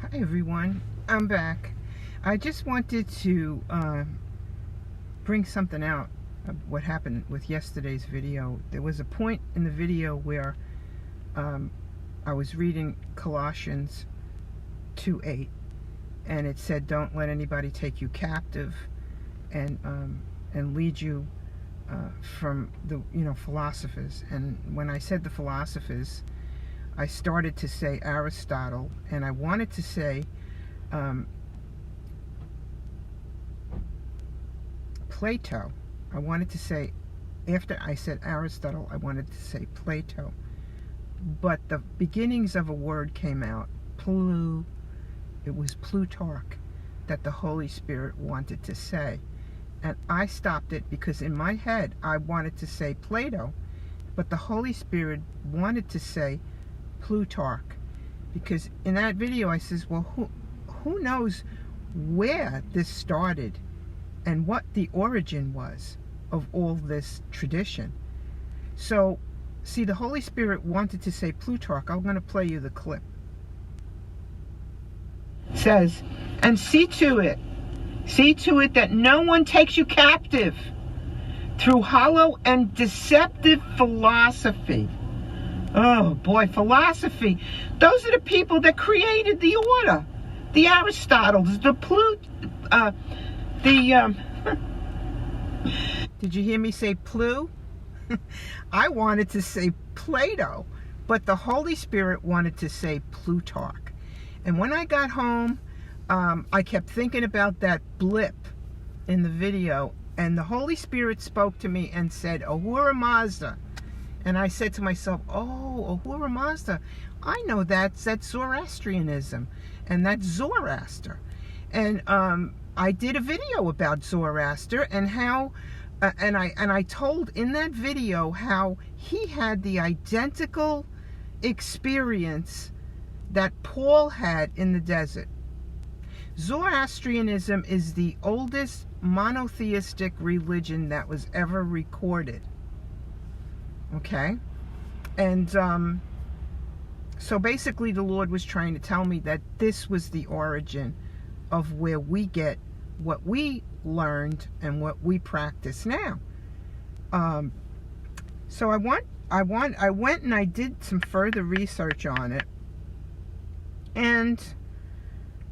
Hi everyone, I'm back. I just wanted to bring something out of what happened with yesterday's video. There was a point in the video where I was reading Colossians 2:8, and it said, "Don't let anybody take you captive and lead you from the philosophers." And when I said the philosophers, I started to say Aristotle, and I wanted to say Plato. I wanted to say, after I said Aristotle, I wanted to say Plato. But the beginnings of a word came out, it was Plutarch, that the Holy Spirit wanted to say. And I stopped it because in my head I wanted to say Plato, but the Holy Spirit wanted to say Plutarch, because in that video I says, well, who knows where this started and what the origin was of all this tradition. So see, the Holy Spirit wanted to say Plutarch. I'm going to play you the clip. It says, "And see to it that no one takes you captive through hollow and deceptive philosophy." Oh boy, philosophy. Those are the people that created the order. The Aristotles, did you hear me say Plu? I wanted to say Plato, but the Holy Spirit wanted to say Plutarch. And when I got home, I kept thinking about that blip in the video, and the Holy Spirit spoke to me and said, Ahura Mazda. And I said to myself, oh, Ahura Mazda, I know that's Zoroastrianism, and that's Zoroaster. And I did a video about Zoroaster and how, and I told in that video how he had the identical experience that Paul had in the desert. Zoroastrianism is the oldest monotheistic religion that was ever recorded. Okay, and so basically the Lord was trying to tell me that this was the origin of where we get what we learned and what we practice now. So I went and I did some further research on it, and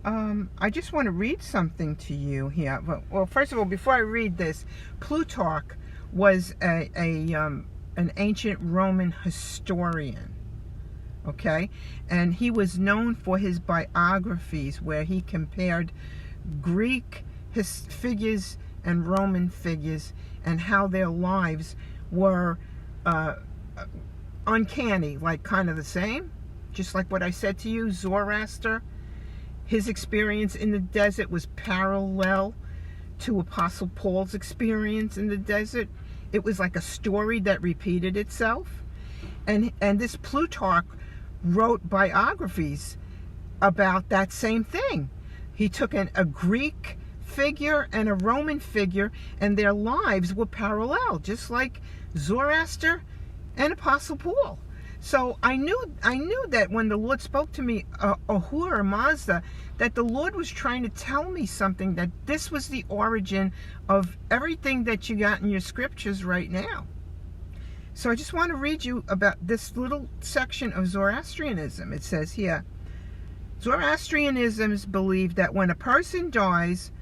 I just want to read something to you here. Well, first of all, before I read this, Plutarch was an ancient Roman historian, okay? And he was known for his biographies where he compared Greek figures and Roman figures and how their lives were uncanny, like kind of the same. Just like what I said to you, Zoroaster, his experience in the desert was parallel to Apostle Paul's experience in the desert. It was like a story that repeated itself. And this Plutarch wrote biographies about that same thing. He took a Greek figure and a Roman figure, and their lives were parallel, just like Zoroaster and Apostle Paul. So I knew that when the Lord spoke to me, Ahura Mazda, that the Lord was trying to tell me something, that this was the origin of everything that you got in your scriptures right now. So I just want to read you about this little section of Zoroastrianism. It says here, Zoroastrianism believes that when a person dies,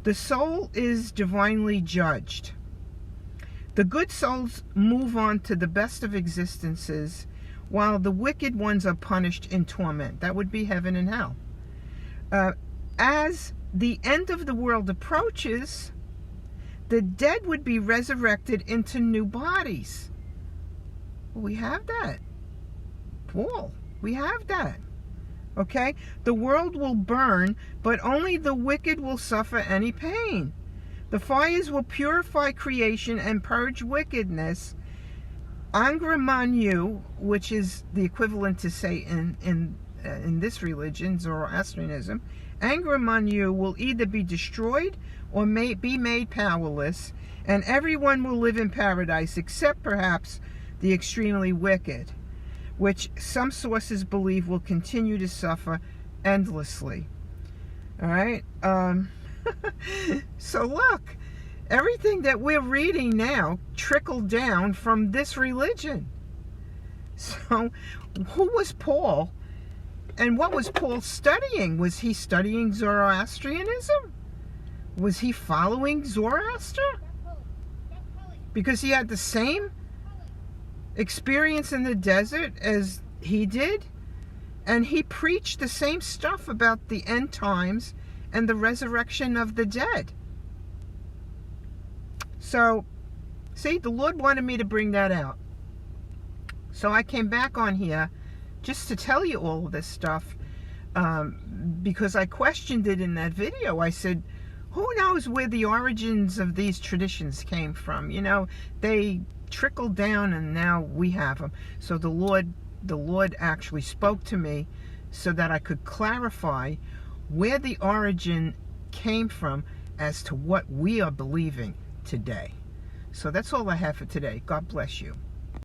the soul is divinely judged. The good souls move on to the best of existences, while the wicked ones are punished in torment. That would be heaven and hell. As the end of the world approaches, the dead would be resurrected into new bodies. We have that. Paul, we have that. Okay? The world will burn, but only the wicked will suffer any pain. The fires will purify creation and purge wickedness. Angra Mainyu, which is the equivalent to Satan in this religion, Zoroastrianism, Angra Mainyu will either be destroyed or be made powerless, and everyone will live in paradise except perhaps the extremely wicked, which some sources believe will continue to suffer endlessly. All right. So look, everything that we're reading now trickled down from this religion. So who was Paul? And what was Paul studying? Was he studying Zoroastrianism? Was he following Zoroaster? Because he had the same experience in the desert as he did. And he preached the same stuff about the end times and the resurrection of the dead. So, see, the Lord wanted me to bring that out. So I came back on here just to tell you all of this stuff, because I questioned it in that video. I said, who knows where the origins of these traditions came from? You know, they trickled down and now we have them. So the Lord actually spoke to me so that I could clarify where the origin came from as to what we are believing today. So that's all I have for today. God bless you.